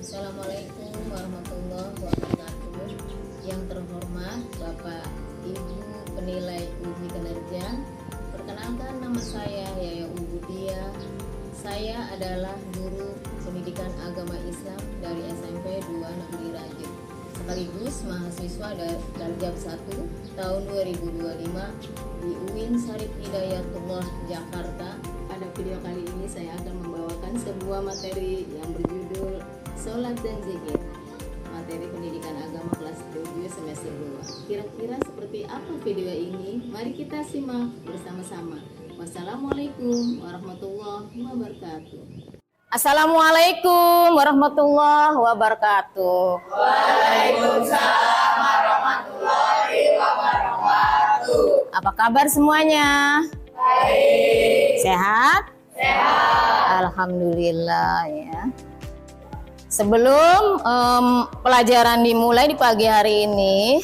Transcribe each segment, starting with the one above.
Assalamualaikum warahmatullahi wabarakatuh. Yang terhormat Bapak Ibu penilai uji kinerja, perkenalkan nama saya Yaya Ubudia. Saya adalah guru pendidikan agama Islam dari SMP 2 Negeri Rajut, sekaligus mahasiswa Darjab 1 tahun 2025 di UIN Syarif Hidayatullah Jakarta. Pada video kali ini saya akan membawakan sebuah materi yang berjudul Sholat dan Zikir, materi pendidikan agama kelas 7 semester 2. Kira-kira seperti apa video ini? Mari kita simak bersama-sama. Wassalamualaikum warahmatullahi wabarakatuh. Assalamualaikum warahmatullahi wabarakatuh. Waalaikumsalam warahmatullahi wabarakatuh. Apa kabar semuanya? Baik. Sehat? Sehat. Alhamdulillah ya. Sebelum pelajaran dimulai di pagi hari ini,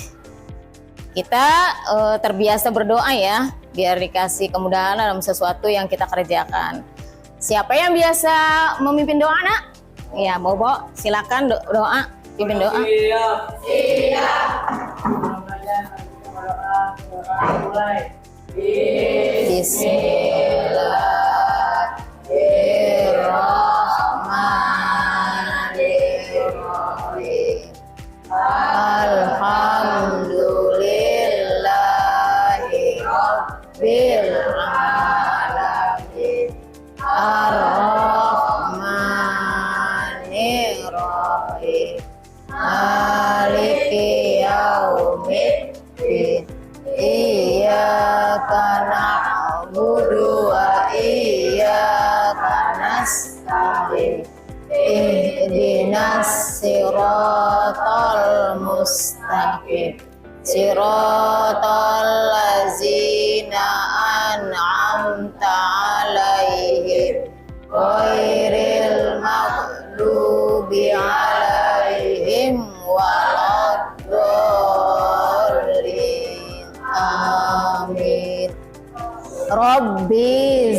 kita terbiasa berdoa ya, biar dikasih kemudahan dalam sesuatu yang kita kerjakan. Siapa yang biasa memimpin doa, Nak? Ya, Bobo, silakan doa, pimpin doa. Bismillahirrahmanirrahim. Alhamdulillahi Rabbil Alamin. Ar-Rahmanir-Rahim. Maliki yaumiddin. Iyyaka na'budu wa iyyaka nasta'in. Ihdinas siratal mustaqim. Siratal ladzina an'amta 'alaihim ghairil maghdubi 'alaihim waladdallin. Amin. Rabbi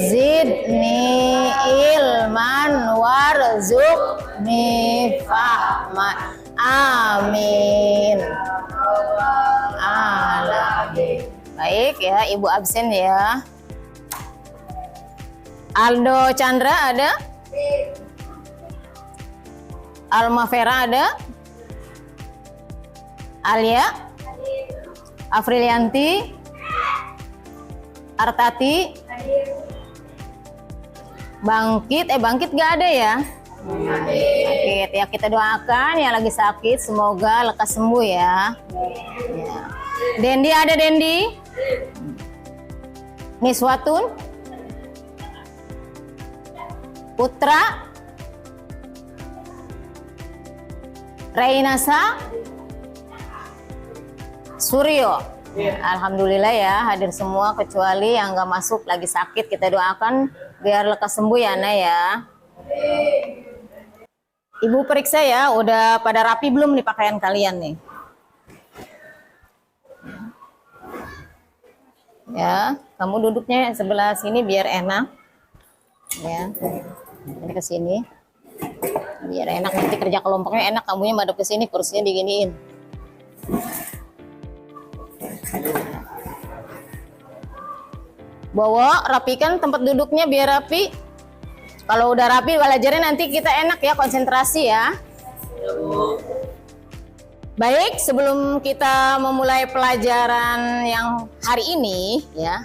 zidni ilman warzuqni fahman. Amin. Alamin. Baik ya, Ibu absen ya. Aldo Chandra ada? Alma Vera ada? Alia? Afrilianti? Artati? Bangkit gak ada ya? Sakit ya, kita doakan yang lagi sakit semoga lekas sembuh ya. Ya. Dendi ada Dendi? Niswatun? Putra? Reinasa? Suryo? Alhamdulillah ya, hadir semua kecuali yang gak masuk lagi sakit. Kita doakan biar lekas sembuh ya Ana ya. Ibu periksa ya, udah pada rapi belum nih pakaian kalian nih? Ya, kamu duduknya sebelah sini biar enak. Ya, ini ke sini. Biar enak nanti kerja kelompoknya enak, kamunya madep ke sini, kursinya diginiin. Bawa, rapikan tempat duduknya biar rapi. Kalau udah rapi belajarnya nanti kita enak ya, konsentrasi ya. Baik, sebelum kita memulai pelajaran yang hari ini ya,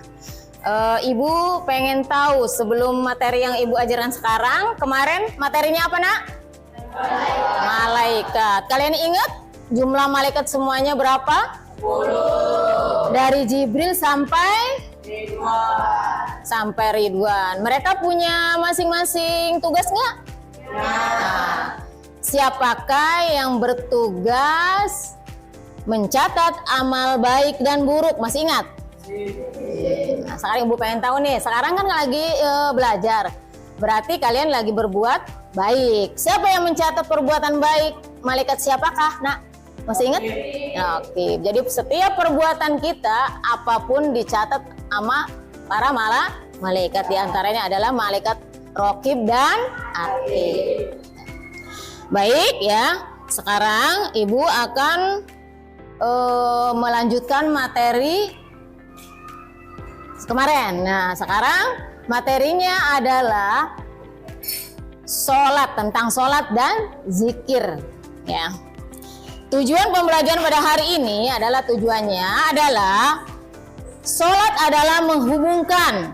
Ibu pengen tahu sebelum materi yang Ibu ajarkan sekarang, kemarin materinya apa Nak? Malaikat. Kalian ingat jumlah malaikat semuanya berapa? 10. Dari Jibril sampai Ridwan. Mereka punya masing-masing tugas nggak? Nah, siapakah yang bertugas mencatat amal baik dan buruk? Masih ingat? Nah, sekarang Ibu pengen tahu nih. Sekarang kan lagi belajar. Berarti kalian lagi berbuat baik. Siapa yang mencatat perbuatan baik? Malaikat siapakah? Nah, masih ingat? Ya, oke. Jadi setiap perbuatan kita apapun dicatat sama para malaikat, diantaranya adalah malaikat Raqib dan Atid. Baik ya, sekarang Ibu akan melanjutkan materi kemarin. Nah, sekarang materinya adalah sholat, tentang sholat dan zikir ya. Tujuan pembelajaran pada hari ini adalah sholat adalah menghubungkan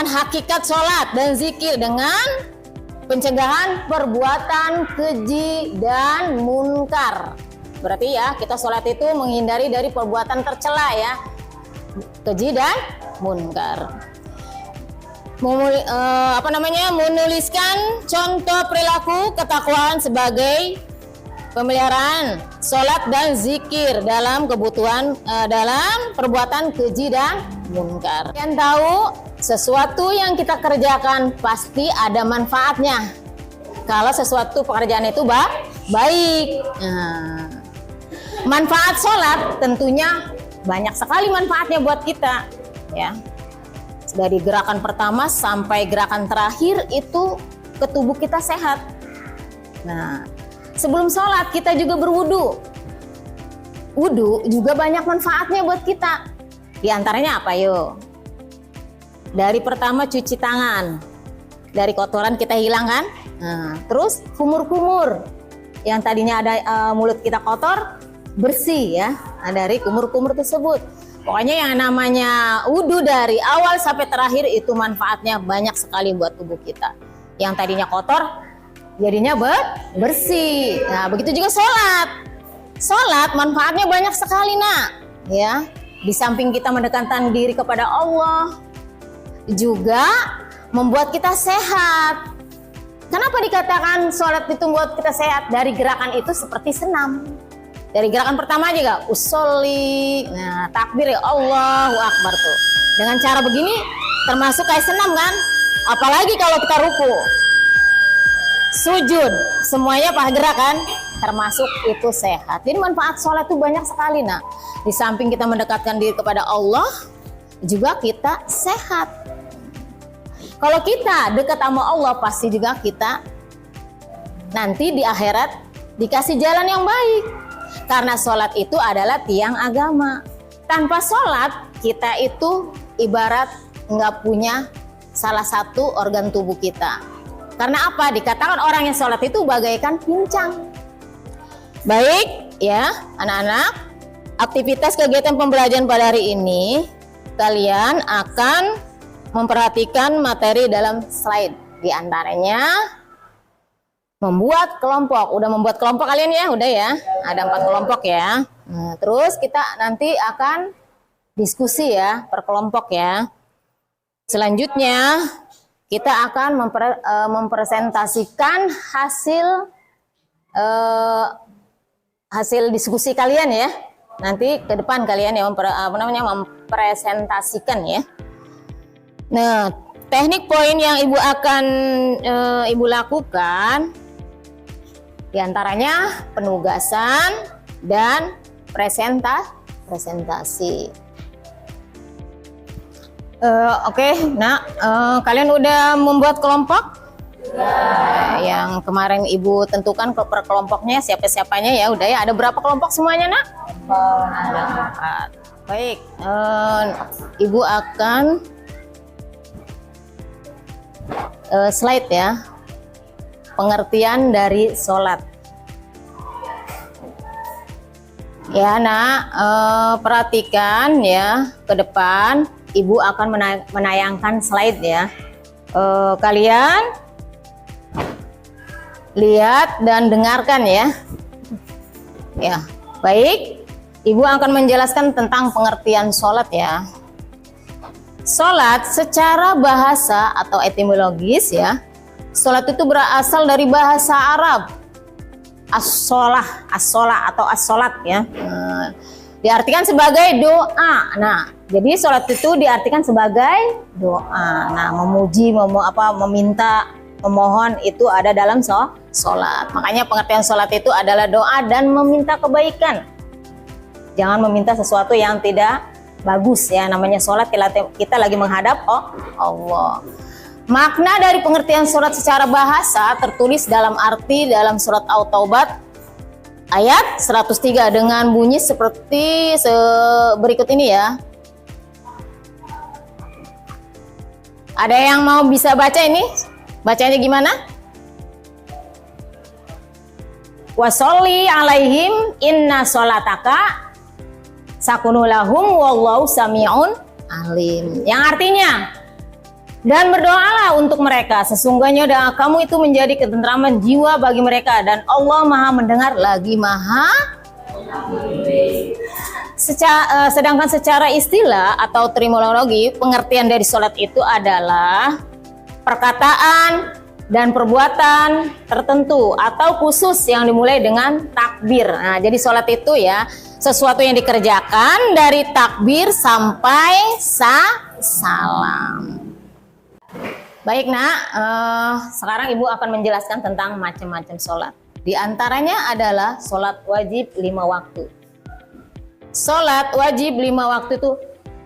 hakikat sholat dan zikir dengan pencegahan perbuatan keji dan munkar. Berarti ya, kita sholat itu menghindari dari perbuatan tercela ya, keji dan munkar. Menuliskan contoh perilaku ketakwaan sebagai pemeliharaan sholat dan zikir dalam dalam perbuatan keji dan munkar. Kalian tahu, sesuatu yang kita kerjakan pasti ada manfaatnya. Kalau sesuatu pekerjaan itu baik. Nah, manfaat sholat tentunya banyak sekali manfaatnya buat kita ya. Dari gerakan pertama sampai gerakan terakhir itu ke tubuh kita sehat. Nah, sebelum sholat kita juga berwudu. Wudu juga banyak manfaatnya buat kita. Di antaranya apa yuk? Dari pertama cuci tangan, dari kotoran kita hilangkan. Nah, terus kumur-kumur yang tadinya ada mulut kita kotor bersih ya. Nah, dari kumur-kumur tersebut. Pokoknya yang namanya wudu dari awal sampai terakhir itu manfaatnya banyak sekali buat tubuh kita. Yang tadinya kotor jadinya bersih. Nah, begitu juga sholat. Sholat manfaatnya banyak sekali nak. Ya, di samping kita mendekatkan diri kepada Allah, juga membuat kita sehat. Kenapa dikatakan sholat itu membuat kita sehat? Dari gerakan itu seperti senam. Dari gerakan pertama aja gak? Usolli. Nah, takbir ya Allahu Akbar tuh. Dengan cara begini termasuk kayak senam kan? Apalagi kalau kita ruku, sujud, semuanya pakai gerakan termasuk itu sehat. Jadi manfaat sholat itu banyak sekali. Nah, di samping kita mendekatkan diri kepada Allah, juga kita sehat. Kalau kita dekat sama Allah, pasti juga kita nanti di akhirat dikasih jalan yang baik. Karena sholat itu adalah tiang agama. Tanpa sholat, kita itu ibarat nggak punya salah satu organ tubuh kita. Karena apa? Dikatakan orang yang sholat itu bagaikan pincang. Baik ya anak-anak, aktivitas kegiatan pembelajaran pada hari ini, kalian akan memperhatikan materi dalam slide. Di antaranya membuat kelompok. Udah membuat kelompok kalian ya? Udah ya? Ada 4 kelompok ya. Nah, terus kita nanti akan diskusi ya, per kelompok ya. Selanjutnya kita akan mempresentasikan hasil diskusi kalian ya. Nanti ke depan kalian yang mempresentasikan ya. Nah, teknik poin yang Ibu akan Ibu lakukan diantaranya penugasan dan presentasi. Oke, nah kalian udah membuat kelompok? Yang kemarin Ibu tentukan per kelompoknya siapa-siapanya ya, udah ya. Ada berapa kelompok semuanya nak? Ada 4. Baik, Ibu akan slide ya, pengertian dari sholat. Ya nak, perhatikan ya, ke depan Ibu akan menayangkan slide ya. Kalian lihat dan dengarkan ya. Ya, baik. Ibu akan menjelaskan tentang pengertian sholat ya. Sholat secara bahasa atau etimologis ya, sholat itu berasal dari bahasa Arab as-sholah atau as-sholat ya. Diartikan sebagai doa. Nah, jadi sholat itu diartikan sebagai doa. Nah, memuji, meminta, memohon itu ada dalam sholat. Makanya pengertian sholat itu adalah doa dan meminta kebaikan. Jangan meminta sesuatu yang tidak bagus ya. Namanya sholat, kita lagi menghadap Allah. Makna dari pengertian sholat secara bahasa tertulis dalam dalam surat At-Taubah ayat 103 dengan bunyi seperti berikut ini ya. Ada yang mau bisa baca ini? Bacanya gimana? Wa sholli alaihim inna sholataka sakunulahum wallahu sami'un alim. Yang artinya, dan berdoalah untuk mereka, sesungguhnya doa kamu itu menjadi ketentraman jiwa bagi mereka, dan Allah Maha mendengar lagi Maha. Sedangkan secara istilah atau terminologi, pengertian dari sholat itu adalah perkataan dan perbuatan tertentu atau khusus yang dimulai dengan takbir. Nah, jadi sholat itu ya sesuatu yang dikerjakan dari takbir sampai salam. Baik nak, sekarang ibu akan menjelaskan tentang macam-macam sholat. Di antaranya adalah sholat wajib 5 waktu. Sholat wajib 5 waktu itu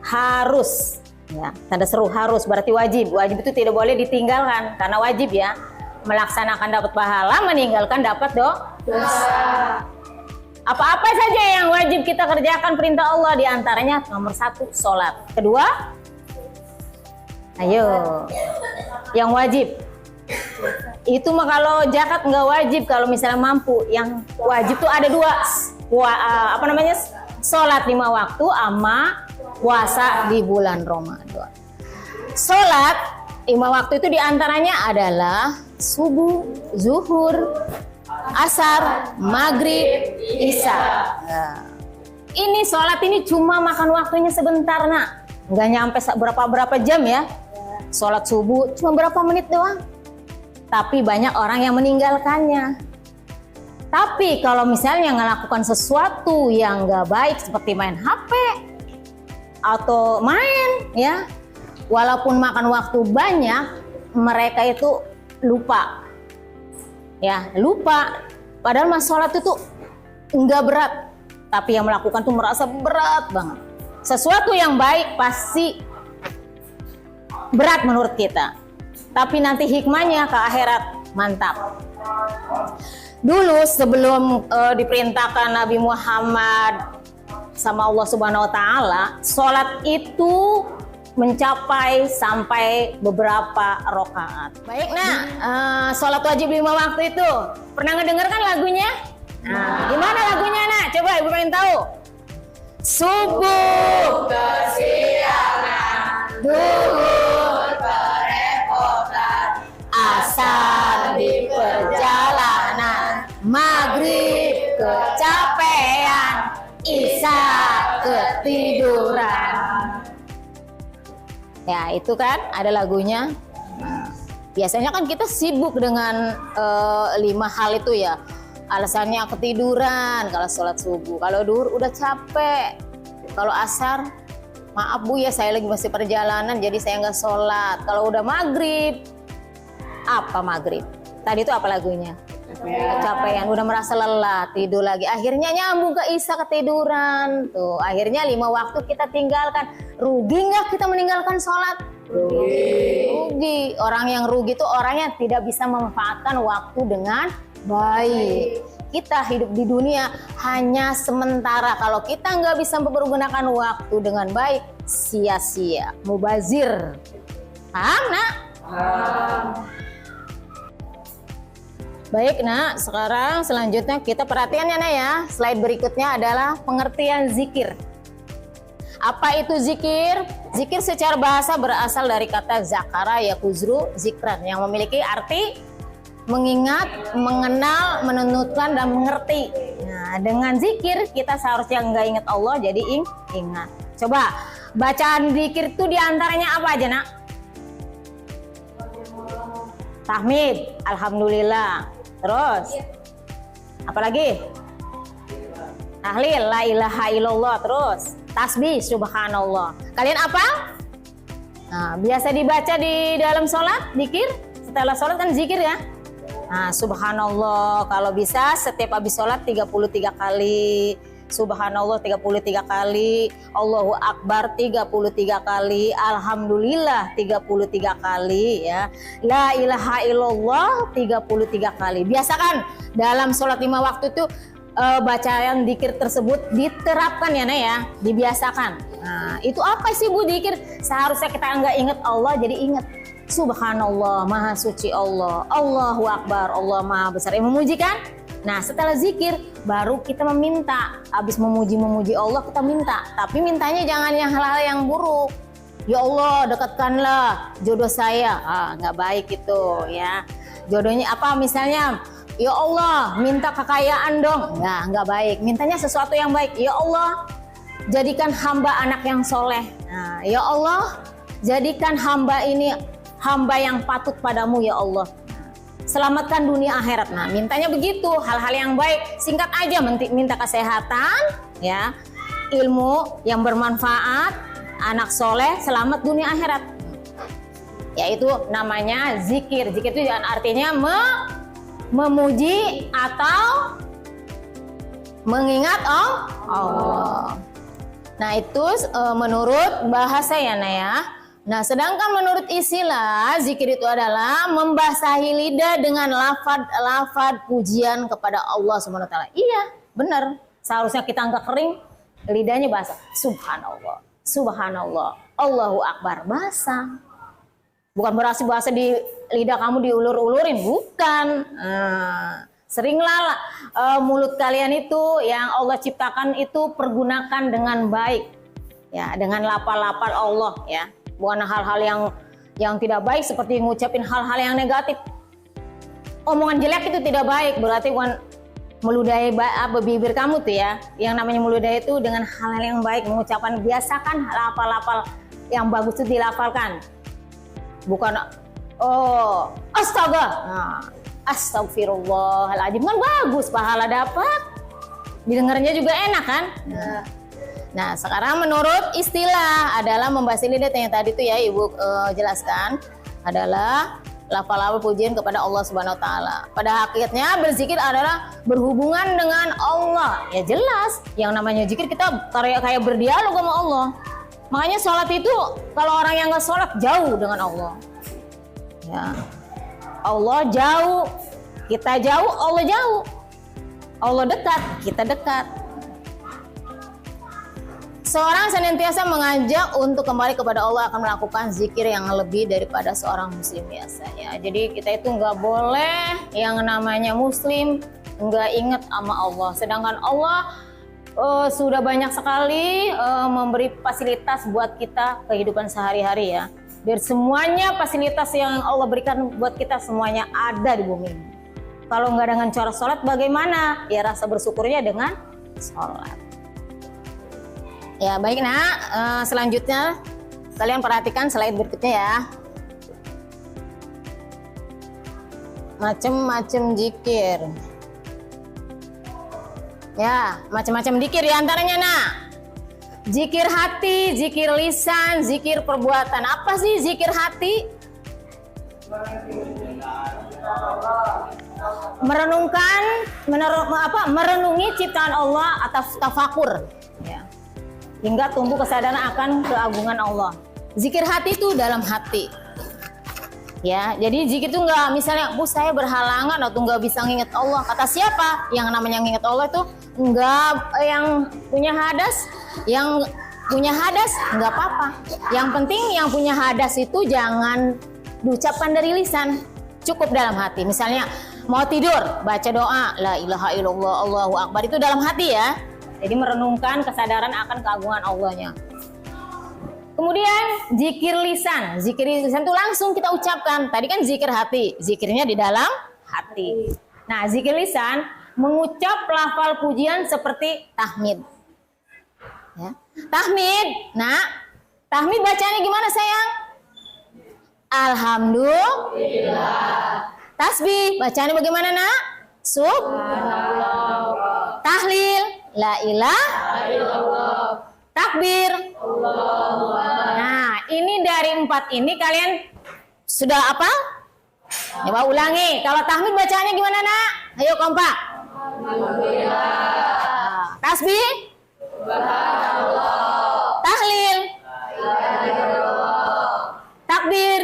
harus, ya, tanda seru harus berarti wajib. Wajib itu tidak boleh ditinggalkan karena wajib ya. Melaksanakan dapat pahala, meninggalkan dapat dosa. Apa-apa saja yang wajib kita kerjakan perintah Allah, di antaranya nomor 1 sholat. Kedua, ayo, yang wajib itu mah kalau zakat nggak wajib, kalau misalnya mampu. Yang wajib tuh ada 2, sholat 5 waktu sama puasa di bulan Ramadan. Sholat 5 waktu itu diantaranya adalah subuh, zuhur, asar, maghrib, isya. Nah, ini sholat ini cuma makan waktunya sebentar nak, nggak nyampe berapa jam ya. Sholat subuh cuma berapa menit doang, tapi banyak orang yang meninggalkannya. Tapi kalau misalnya melakukan sesuatu yang nggak baik seperti main HP atau main ya, walaupun makan waktu banyak, mereka itu lupa. Ya, lupa. Padahal mas sholat itu nggak berat, tapi yang melakukan tuh merasa berat banget. Sesuatu yang baik pasti berat menurut kita, tapi nanti hikmahnya ke akhirat mantap. Dulu sebelum diperintahkan Nabi Muhammad sama Allah Subhanahu Wa Taala, sholat itu mencapai sampai beberapa rakaat. Baik nah, sholat wajib 5 waktu itu pernah ngedengarkan lagunya? Nah, gimana lagunya nak? Coba ibu pengen tahu. Subuh kesiangan, duhur kerepotan, asar di perjalanan, maghrib kecapean, isya ketiduran. Ya itu kan ada lagunya. Biasanya kan kita sibuk dengan 5 hal itu ya. Alasannya ketiduran kalau sholat subuh, kalau duhur udah capek, kalau asar maaf bu ya saya lagi masih perjalanan jadi saya nggak sholat. Kalau udah maghrib, apa maghrib? Tadi itu apa lagunya? Kecapean, udah merasa lelah, tidur lagi. Akhirnya nyambung ke isya ketiduran. Tuh, akhirnya 5 waktu kita tinggalkan. Rugi nggak kita meninggalkan sholat? Rugi. Orang yang rugi itu orang yang tidak bisa memanfaatkan waktu dengan baik. Kita hidup di dunia hanya sementara. Kalau kita nggak bisa mempergunakan waktu dengan baik, sia-sia, mubazir. Paham nak? Baik nak, sekarang selanjutnya kita perhatikan ya nak ya. Slide berikutnya adalah pengertian zikir. Apa itu zikir? Zikir secara bahasa berasal dari kata zakara yakuzru zikran yang memiliki arti mengingat, mengenal, menunutkan, dan mengerti. Nah, dengan zikir kita seharusnya nggak ingat Allah, jadi ingat. Coba bacaan zikir itu diantaranya apa aja nak? Tahmid, alhamdulillah. Terus apalagi? Tahlil, la ilaha illallah. Terus tasbih, subhanallah. Kalian apa? Nah, biasa dibaca di dalam sholat, zikir. Setelah sholat kan zikir ya. Nah, subhanallah kalau bisa setiap habis sholat 33 kali. Subhanallah 33 kali, Allahu Akbar 33 kali, Alhamdulillah 33 kali ya. La ilaha illallah 33 kali. Biasakan dalam sholat 5 waktu itu bacaan zikir tersebut diterapkan ya Nak ya, dibiasakan. Nah, itu apa sih Bu zikir? Seharusnya kita nggak ingat Allah jadi ingat Subhanallah, Maha Suci Allah, Allahu Akbar, Allah Maha Besar. Memuji kan? Nah setelah zikir baru kita meminta. Habis memuji Allah kita minta. Tapi mintanya jangan yang hal-hal yang buruk. Ya Allah dekatkanlah jodoh saya. Nggak baik itu ya. Jodohnya apa misalnya? Ya Allah minta kekayaan dong. Nggak baik. Mintanya sesuatu yang baik. Ya Allah jadikan hamba anak yang soleh. Nah, ya Allah jadikan hamba ini hamba yang patut padamu ya Allah. Selamatkan dunia akhirat. Nah, mintanya begitu, hal-hal yang baik. Singkat aja, minta kesehatan, ya, ilmu yang bermanfaat, anak soleh, selamat dunia akhirat. Yaitu namanya zikir. Zikir itu artinya memuji atau mengingat Allah. Nah, itu menurut bahasa ya, Naya. Nah, sedangkan menurut istilah zikir itu adalah membasahi lidah dengan lafaz pujian kepada Allah Subhanahu wa taala. Iya, benar. Seharusnya kita nggak kering, lidahnya basah. Subhanallah, subhanallah, Allahu Akbar, basah. Bukan berarti bahasa di lidah kamu diulur-ulurin, bukan. Seringlah mulut kalian itu yang Allah ciptakan itu pergunakan dengan baik. Ya, dengan lafal-lafal Allah ya. Bukan hal-hal yang tidak baik seperti ngucapin hal-hal yang negatif. Omongan jelek itu tidak baik, berarti bukan meludahi bibir kamu tuh ya. Yang namanya meludahi itu dengan hal-hal yang baik, mengucapkan, biasakan lafal-lafal yang bagus itu dilafalkan. Bukan astaga. Nah, astagfirullahaladzim kan bagus, pahala dapat. Didengarnya juga enak kan? Nah, sekarang menurut istilah adalah membasahi lidah yang tadi tuh ya Ibu jelaskan adalah lafal-lafal pujian kepada Allah Subhanahu wa taala. Pada hakikatnya berzikir adalah berhubungan dengan Allah. Ya jelas, yang namanya zikir kita kayak berdialog sama Allah. Makanya sholat itu kalau orang yang nggak sholat jauh dengan Allah. Ya. Allah jauh, kita jauh, Allah jauh. Allah dekat, kita dekat. Seorang senantiasa mengajak untuk kembali kepada Allah akan melakukan zikir yang lebih daripada seorang muslim biasanya. Jadi kita itu nggak boleh yang namanya muslim nggak ingat sama Allah. Sedangkan Allah sudah banyak sekali memberi fasilitas buat kita kehidupan sehari-hari ya. Dan semuanya fasilitas yang Allah berikan buat kita semuanya ada di bumi. Kalau nggak dengan cara sholat bagaimana? Ya rasa bersyukurnya dengan sholat. Ya baik Nak, selanjutnya kalian perhatikan slide berikutnya ya. Macam-macam zikir. Ya, macam-macam zikir diantaranya Nak. Zikir hati, zikir lisan, zikir perbuatan. Apa sih zikir hati? Merenungi ciptaan Allah atau tafakur. Ya. Hingga tumbuh kesadaran akan keagungan Allah. Zikir hati itu dalam hati. Ya, jadi zikir itu nggak misalnya, Bu saya berhalangan atau nggak bisa nginget Allah. Kata siapa? Yang namanya nginget Allah itu nggak yang punya hadas, yang punya hadas nggak apa-apa. Yang penting yang punya hadas itu jangan diucapkan dari lisan, cukup dalam hati. Misalnya mau tidur, baca doa, la ilaha illallah, Allahu Akbar, itu dalam hati ya. Jadi merenungkan kesadaran akan keagungan Allahnya. Kemudian zikir lisan itu langsung kita ucapkan. Tadi kan zikir hati, zikirnya di dalam hati. Nah, zikir lisan mengucap lafal pujian seperti tahmid. Ya. Tahmid, nah, tahmid bacanya gimana sayang? Alhamdulillah. Tasbih bacanya bagaimana Nak? Subhanallah. Tahlil, la ilaha illallah. Takbir, Allahu Akbar. Nah, ini dari 4 ini kalian sudah apa? Coba ulangi. Kalau tahmid bacanya gimana Nak? Ayo kompak. Alhamdulillah. Tasbih? Tahlil. Takbir.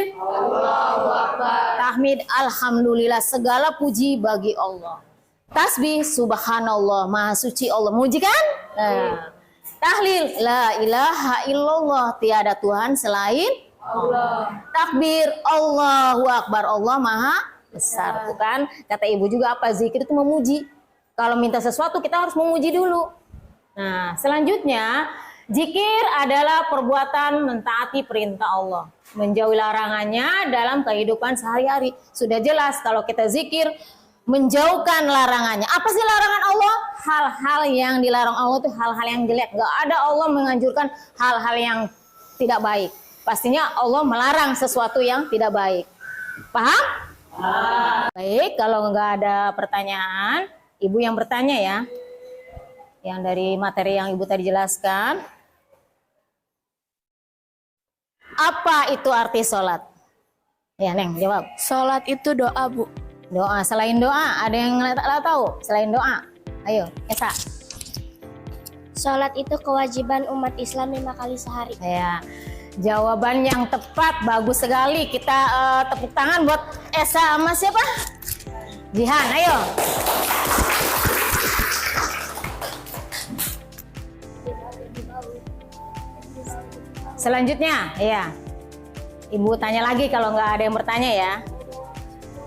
Tahmid, alhamdulillah, segala puji bagi Allah. Tasbih, subhanallah, maha suci Allah. Muji kan? Nah. Tahlil, la ilaha illallah, tiada Tuhan selain Allah. Takbir, Allahu akbar, Allah maha besar. Tuh kan? Kata ibu juga apa? Zikir itu memuji. Kalau minta sesuatu kita harus memuji dulu. Nah, selanjutnya zikir adalah perbuatan mentaati perintah Allah, menjauhi larangannya dalam kehidupan sehari-hari. Sudah jelas kalau kita zikir menjauhkan larangannya. Apa sih larangan Allah? Hal-hal yang dilarang Allah itu hal-hal yang jelek. Gak ada Allah menganjurkan hal-hal yang tidak baik. Pastinya Allah melarang sesuatu yang tidak baik. Paham? Baik, kalau nggak ada pertanyaan, ibu yang bertanya ya. Yang dari materi yang ibu tadi jelaskan. Apa itu arti sholat? Ya, Neng, jawab. Sholat itu doa, Bu. Doa. Selain doa, ada yang nggak tahu? Selain doa, ayo, Esa. Sholat itu kewajiban umat Islam 5 kali sehari. Ya, jawaban yang tepat, bagus sekali. Kita tepuk tangan buat Esa sama siapa? Jihan, ayo. Selanjutnya, ya. Ibu tanya lagi kalau nggak ada yang bertanya ya.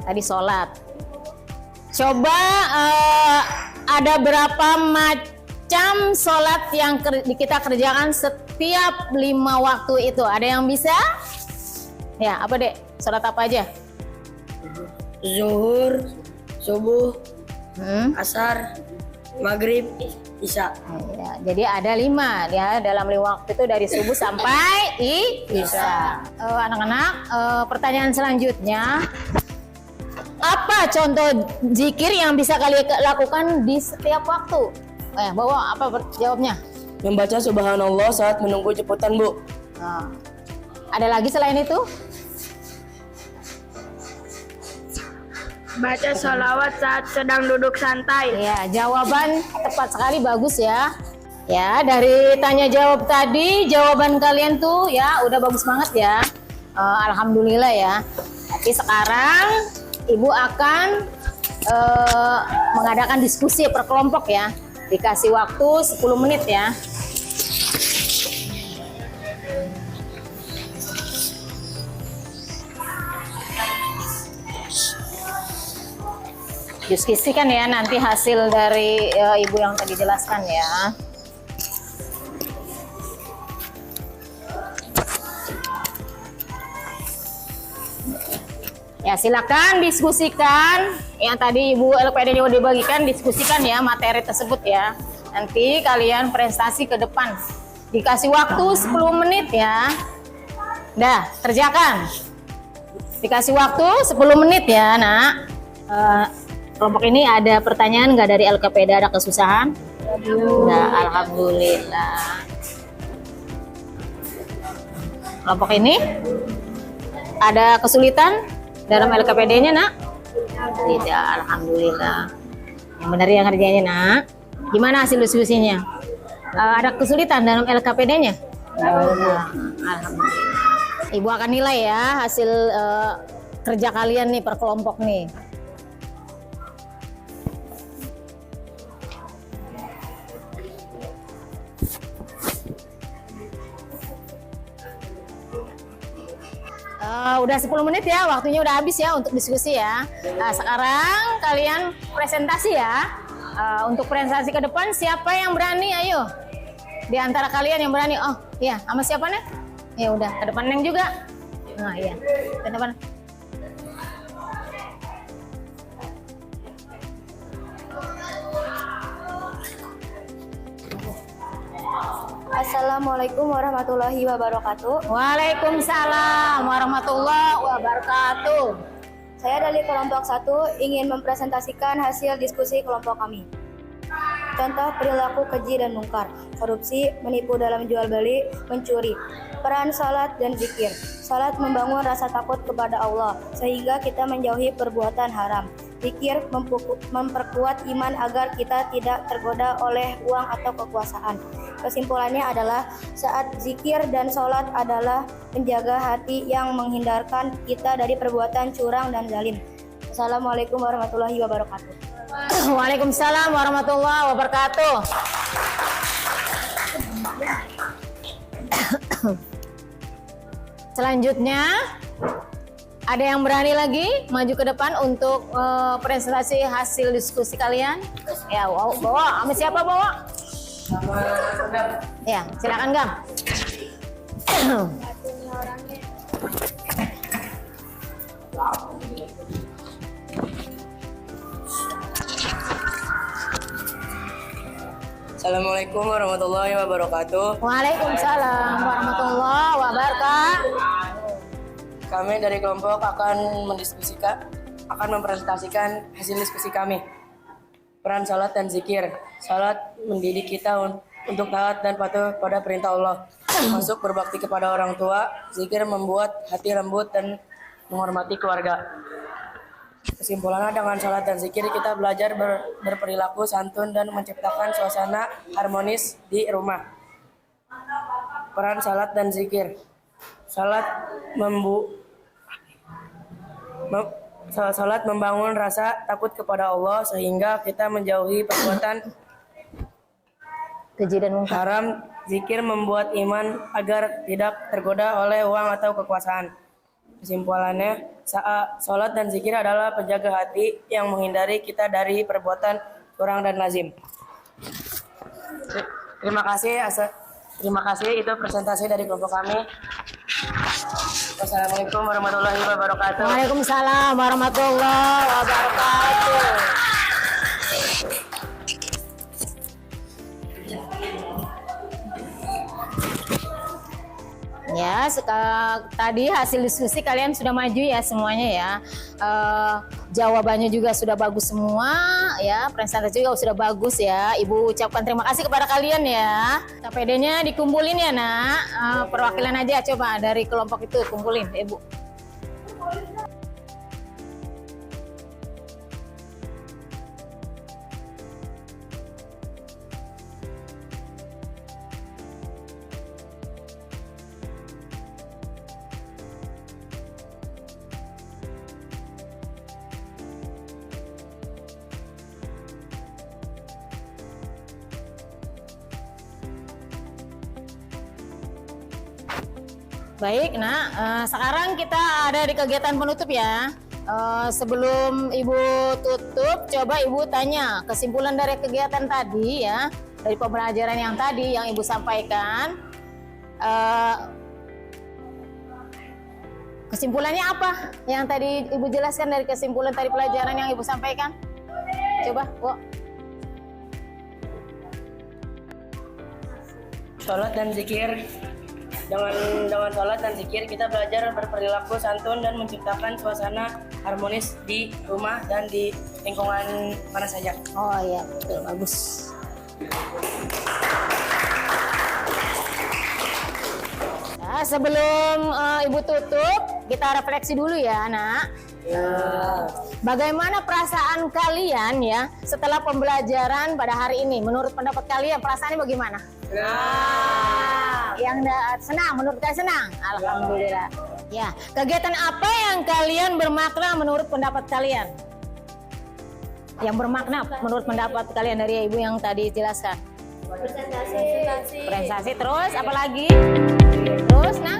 Tadi sholat. Coba ada berapa macam sholat yang kita kerjakan setiap 5 waktu itu? Ada yang bisa? Ya, apa dek? Sholat apa aja? Zuhur, subuh, asar, maghrib, isya. Ya, jadi ada 5 ya, dalam 5 waktu itu dari subuh sampai isya. Anak-anak, pertanyaan selanjutnya, apa contoh zikir yang bisa kalian lakukan di setiap waktu? Bawa apa jawabnya? Membaca subhanallah saat menunggu jemputan, Bu. Nah, ada lagi selain itu? Baca sholawat saat sedang duduk santai. Ya, jawaban tepat sekali, bagus ya. Ya, dari tanya jawab tadi, jawaban kalian tuh ya udah bagus banget ya. Alhamdulillah ya. Tapi sekarang Ibu akan mengadakan diskusi per kelompok ya. Dikasih waktu 10 menit ya. Diskusikan ya nanti hasil dari Ibu yang tadi jelaskan ya. Ya, silakan diskusikan yang tadi Ibu LPD-nya udah dibagikan, diskusikan ya materi tersebut ya. Nanti kalian prestasi ke depan. Dikasih waktu 10 menit ya. Dah, kerjakan. Dikasih waktu 10 menit ya, Nak. Kelompok ini ada pertanyaan nggak dari LKPD, ada kesusahan? Nah, alhamdulillah. Kelompok ini ada kesulitan dalam LKPD-nya, Nak? Tidak, alhamdulillah. Yang benar yang kerjanya, Nak. Gimana hasil diskusinya? Ada kesulitan dalam LKPD-nya? Alhamdulillah. Ibu akan nilai ya hasil kerja kalian nih per kelompok nih. Udah 10 menit ya, waktunya udah habis ya untuk diskusi ya. Nah, sekarang kalian presentasi ya. Untuk presentasi ke depan siapa yang berani? Ayo. Di antara kalian yang berani. Oh, iya, sama siapa nih? Ya udah, ke depan Neng juga. Nah, iya. Ke depan. Assalamualaikum warahmatullahi wabarakatuh. Waalaikumsalam warahmatullahi wabarakatuh. Saya dari kelompok 1 ingin mempresentasikan hasil diskusi kelompok kami. Contoh perilaku keji dan mungkar, korupsi, menipu dalam jual beli, mencuri. Peran salat dan zikir. Salat membangun rasa takut kepada Allah sehingga kita menjauhi perbuatan haram. Zikir memperkuat iman agar kita tidak tergoda oleh uang atau kekuasaan. Kesimpulannya adalah saat zikir dan sholat adalah penjaga hati yang menghindarkan kita dari perbuatan curang dan zalim. Assalamualaikum warahmatullahi wabarakatuh. Waalaikumsalam warahmatullahi wabarakatuh. Selanjutnya, ada yang berani lagi maju ke depan untuk presentasi hasil diskusi kalian? Ya, bawa. Sama siapa bawa? Ya, silakan Gam. Assalamualaikum warahmatullahi wabarakatuh. Waalaikumsalam warahmatullahi wabarakatuh. Kami dari kelompok akan mempresentasikan hasil diskusi kami. Peran salat dan zikir. Salat mendidik kita untuk taat dan patuh pada perintah Allah. Masuk berbakti kepada orang tua. Zikir membuat hati lembut dan menghormati keluarga. Kesimpulannya, dengan salat dan zikir kita belajar berperilaku santun dan menciptakan suasana harmonis di rumah. Peran salat dan zikir. Salat membangun rasa takut kepada Allah sehingga kita menjauhi perbuatan Keji dan mungkar. haram. Zikir membuat iman agar tidak tergoda oleh uang atau kekuasaan. Kesimpulannya, salat dan zikir adalah penjaga hati yang menghindari kita dari perbuatan curang dan lazim. Terima kasih. Itu presentasi dari kelompok kami. Wassalamualaikum warahmatullahi wabarakatuh. Waalaikumsalam warahmatullahi wabarakatuh. Ya, tadi hasil diskusi kalian sudah maju ya semuanya ya. Jawabannya juga sudah bagus semua ya. Presentasi juga sudah bagus ya. Ibu ucapkan terima kasih kepada kalian ya. KPD-nya dikumpulin ya nak. Perwakilan aja coba dari kelompok itu kumpulin Ibu. Baik, nah sekarang kita ada di kegiatan penutup ya. Sebelum Ibu tutup, coba Ibu tanya kesimpulan dari kegiatan tadi ya, dari pembelajaran yang tadi yang Ibu sampaikan. Kesimpulannya apa? Yang tadi Ibu jelaskan dari kesimpulan tadi pelajaran yang Ibu sampaikan. Coba, Bu. Salat dan zikir. Dengan salat dan zikir kita belajar berperilaku santun dan menciptakan suasana harmonis di rumah dan di lingkungan mana saja. Oh iya, betul, bagus. Nah, sebelum Ibu tutup, kita refleksi dulu ya, Nak. Bagaimana perasaan kalian ya setelah pembelajaran pada hari ini? Menurut pendapat kalian, perasaannya bagaimana? Yang senang, menurut kalian senang? Alhamdulillah. Ya, kegiatan apa yang kalian bermakna menurut pendapat kalian? Yang bermakna menurut pendapat kalian dari Ibu yang tadi jelaskan? Presentasi. Terus apa lagi? Terus, nah?